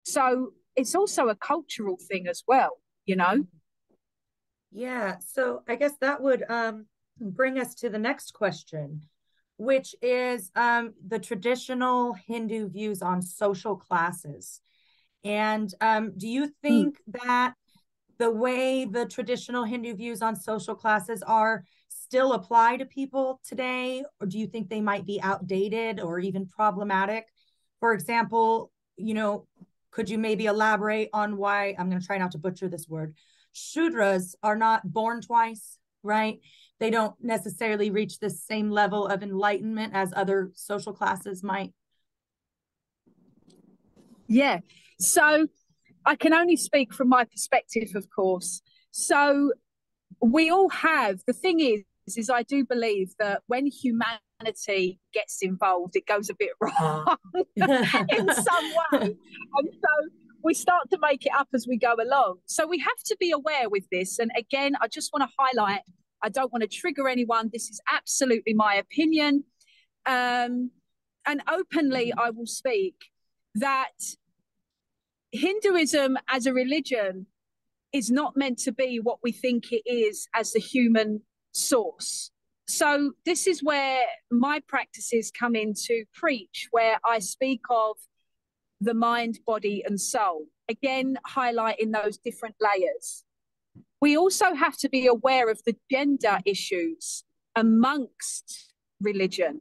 So it's also a cultural thing as well, you know? Yeah, so I guess that would bring us to the next question, which is the traditional Hindu views on social classes. And do you Mm. think that the way the traditional Hindu views on social classes are still apply to people today, or do you think they might be outdated or even problematic? For example, could you maybe elaborate on why, I'm going to try not to butcher this word, Shudras are not born twice, right? They don't necessarily reach the same level of enlightenment as other social classes might. Yeah. So I can only speak from my perspective, of course. So we all have, the thing is I do believe that when humanity gets involved, it goes a bit wrong in some way. And so we start to make it up as we go along. So we have to be aware with this. And again, I just want to highlight, I don't want to trigger anyone. This is absolutely my opinion. And openly, I will speak that Hinduism as a religion is not meant to be what we think it is as the human source. So, this is where my practices come into preach, where I speak of the mind, body, and soul, again, highlighting those different layers. We also have to be aware of the gender issues amongst religion.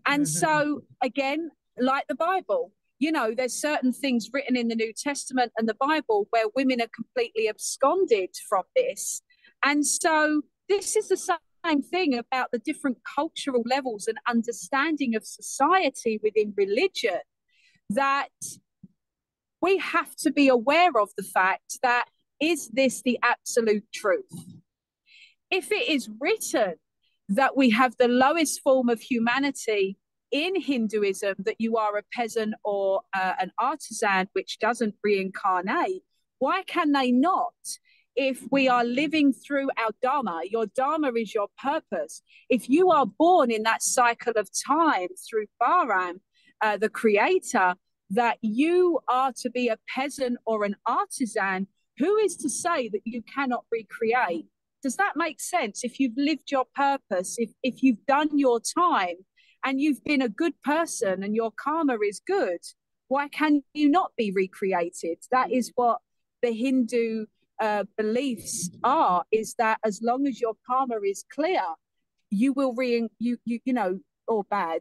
And so, again, like the Bible, there's certain things written in the New Testament and the Bible where women are completely absconded from this. And so, this is the same thing about the different cultural levels and understanding of society within religion, that we have to be aware of the fact that, is this the absolute truth? If it is written that we have the lowest form of humanity in Hinduism, that you are a peasant or an artisan which doesn't reincarnate, why can they not? If we are living through our dharma, your dharma is your purpose. If you are born in that cycle of time through Bahram, the creator, that you are to be a peasant or an artisan, who is to say that you cannot recreate? Does that make sense? If you've lived your purpose, if you've done your time and you've been a good person and your karma is good, why can you not be recreated? That is what the Hindu beliefs are, is that as long as your karma is clear, you will or bad,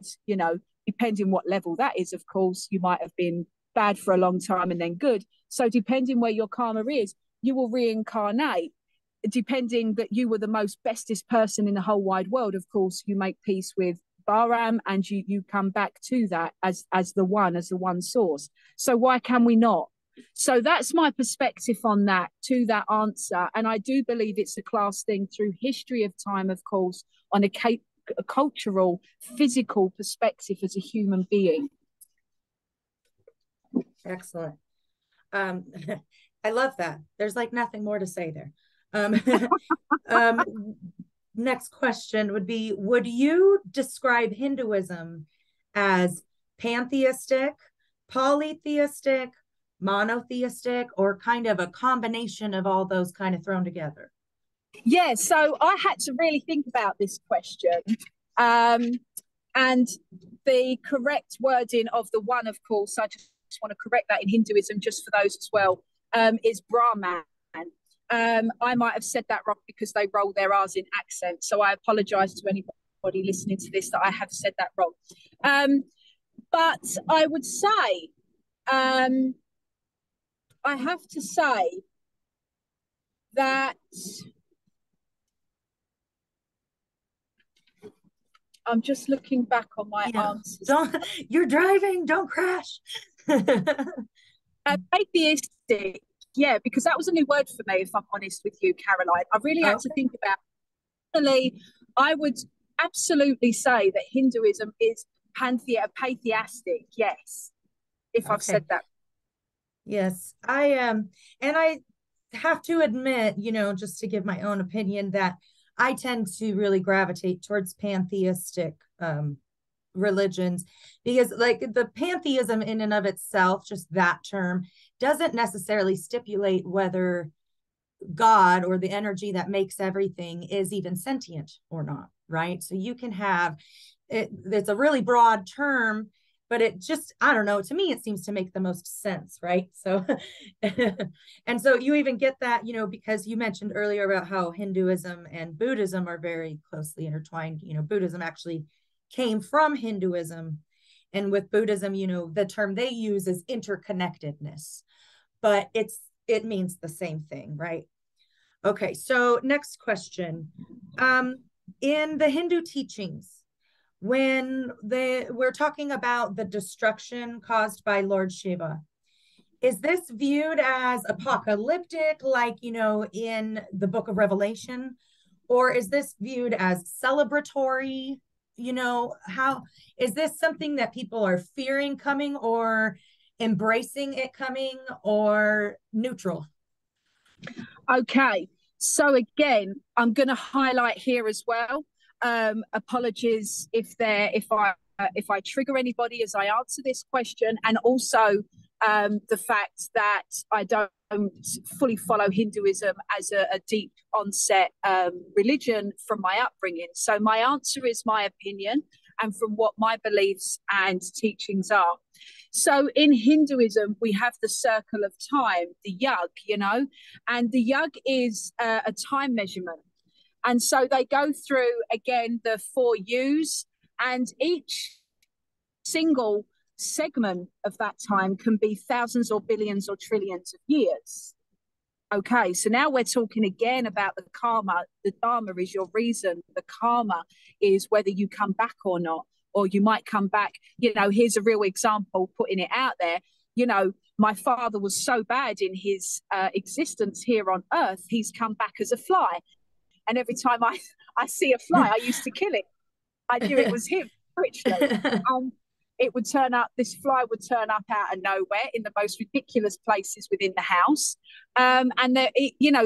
depending what level that is, of course, you might have been bad for a long time and then good. So depending where your karma is, you will reincarnate. Depending that you were the most bestest person in the whole wide world, of course, you make peace with Bahram and you come back to that as the one source. So why can we not? So that's my perspective on that, to that answer. And I do believe it's a class thing through history of time, of course, on a cultural, physical perspective as a human being. Excellent. I love that. There's like nothing more to say there. Next question would be, would you describe Hinduism as pantheistic, polytheistic, monotheistic, or kind of a combination of all those kind of thrown together? Yeah, so I had to really think about this question. And the correct wording of the one, of course, I just want to correct that in Hinduism, just for those as well, is Brahman. I might have said that wrong because they roll their R's in accent. So I apologize to anybody listening to this that I have said that wrong. But I would say, I have to say that I'm just looking back on my answers. You're driving, don't crash. Atheistic, yeah, because that was a new word for me, if I'm honest with you, Caroline. I really had to think about it. I would absolutely say that Hinduism is pantheistic, yes, if I've said that. Yes, I am. And I have to admit, just to give my own opinion, that I tend to really gravitate towards pantheistic religions, because like the pantheism in and of itself, just that term, doesn't necessarily stipulate whether God or the energy that makes everything is even sentient or not, right? So you can have it, it's a really broad term, but it just, I don't know, to me, it seems to make the most sense, right? So, and so you even get that, because you mentioned earlier about how Hinduism and Buddhism are very closely intertwined. Buddhism actually came from Hinduism. And with Buddhism, the term they use is interconnectedness, but it means the same thing, right? Okay, so next question. In the Hindu teachings, when we're talking about the destruction caused by Lord Shiva, is this viewed as apocalyptic, like, in the book of Revelation? Or is this viewed as celebratory? How is this something that people are fearing coming, or embracing it coming, or neutral? Okay, so again, I'm going to highlight here as well. Apologies if I trigger anybody as I answer this question, and also the fact that I don't fully follow Hinduism as a deep onset religion from my upbringing. So my answer is my opinion and from what my beliefs and teachings are. So in Hinduism, we have the circle of time, the yug, and the yug is a time measurement. And so they go through, again, the 4 U's, and each single segment of that time can be thousands or billions or trillions of years. Okay, so now we're talking again about the karma. The dharma is your reason. The karma is whether you come back or not, or you might come back. Here's a real example, putting it out there. My father was so bad in his existence here on earth, he's come back as a fly. And every time I see a fly, I used to kill it. I knew it was him, literally. It would turn up, this fly would turn up out of nowhere in the most ridiculous places within the house. And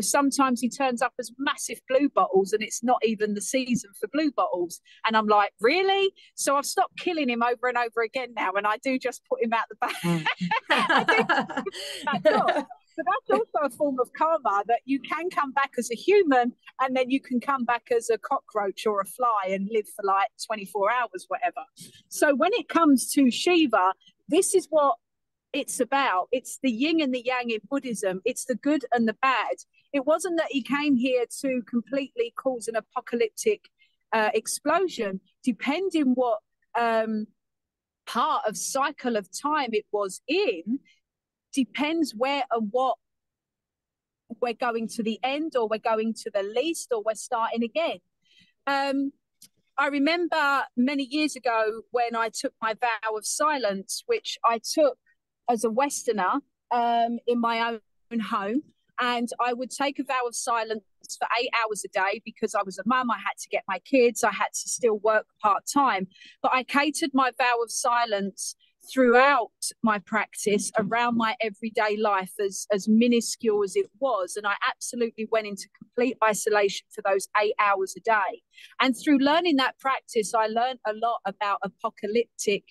sometimes he turns up as massive blue bottles, and it's not even the season for blue bottles. And I'm like, really? So I've stopped killing him over and over again now, and I do just put him out the back. I do. So that's also a form of karma, that you can come back as a human, and then you can come back as a cockroach or a fly and live for like 24 hours, whatever. So when it comes to Shiva, this is what it's about. It's the yin and the yang in Buddhism. It's the good and the bad. It wasn't that he came here to completely cause an apocalyptic explosion, depending what part of cycle of time it was in. Depends where and what we're going to the end, or we're going to the least, or we're starting again. I remember many years ago when I took my vow of silence, which I took as a Westerner in my own home. And I would take a vow of silence for 8 hours a day because I was a mum. I had to get my kids. I had to still work part-time. But I catered my vow of silence throughout my practice around my everyday life, as minuscule as it was. And I absolutely went into complete isolation for those 8 hours a day. And through learning that practice, I learned a lot about apocalyptic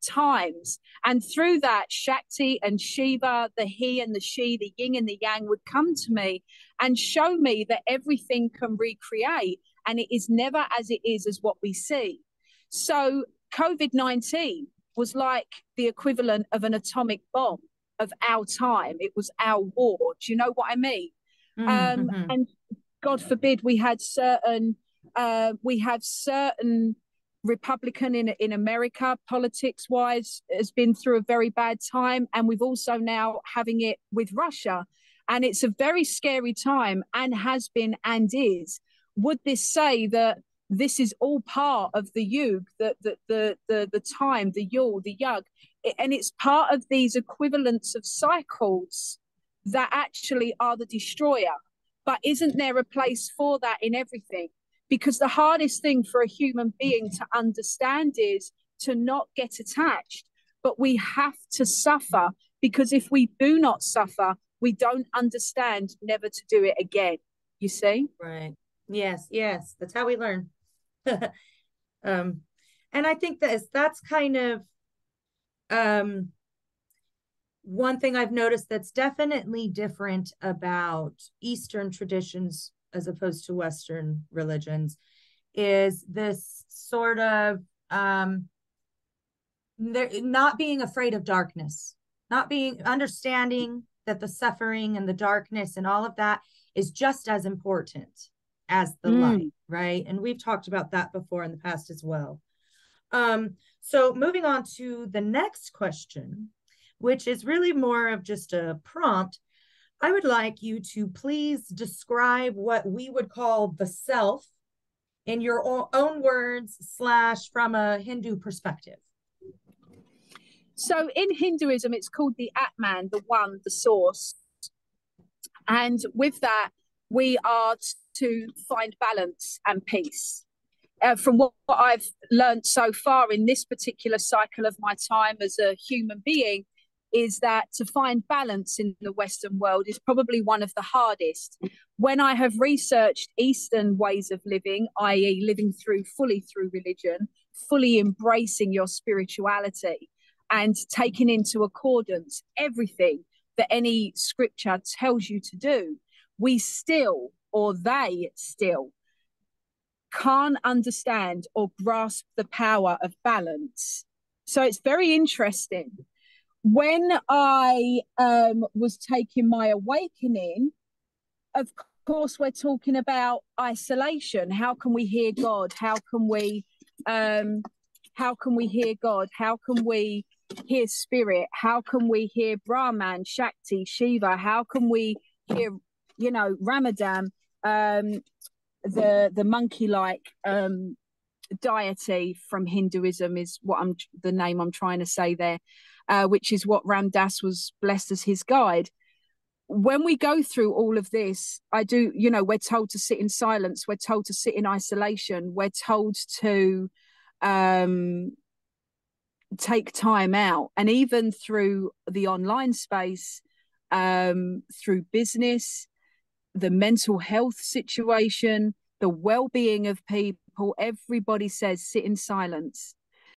times. And through that, Shakti and Shiva, the he and the she, the yin and the yang, would come to me and show me that everything can recreate, and it is never as it is as what we see. So COVID-19 was like the equivalent of an atomic bomb of our time. It was our war. Do you know what I mean? Mm-hmm. And God forbid we have certain Republican in America, politics wise, has been through a very bad time. And we've also now having it with Russia. And it's a very scary time, and has been and is. Would this say that this is all part of the yug, the time, the yul, the yug, and it's part of these equivalents of cycles that actually are the destroyer? But isn't there a place for that in everything? Because the hardest thing for a human being to understand is to not get attached, but we have to suffer, because if we do not suffer, we don't understand never to do it again. You see? Right. Yes. That's how we learn. And I think that's kind of one thing I've noticed that's definitely different about Eastern traditions as opposed to Western religions is this sort of not being afraid of darkness, not being understanding that the suffering and the darkness and all of that is just as important as the light, right? And we've talked about that before in the past as well. So moving on to the next question, which is really more of just a prompt. I would like you to please describe what we would call the self in your own words / from a Hindu perspective. So in Hinduism, it's called the Atman, the one, the source. And with that, we are to find balance and peace. From what I've learned so far in this particular cycle of my time as a human being, is that to find balance in the Western world is probably one of the hardest. When I have researched Eastern ways of living, i.e. living fully through religion, fully embracing your spirituality and taking into accordance everything that any scripture tells you to do, we still, or they still, can't understand or grasp the power of balance. So it's very interesting. When I was taking my awakening, of course, we're talking about isolation. How can we hear God? How can we hear God? How can we hear spirit? How can we hear Brahman, Shakti, Shiva? How can we hear, Ramadan, the monkey-like deity from Hinduism is the name I'm trying to say there, which is what Ram Dass was blessed as his guide. When we go through all of this, we're told to sit in silence, we're told to sit in isolation, we're told to take time out. And even through the online space, through business, the mental health situation, the well-being of people, everybody says sit in silence.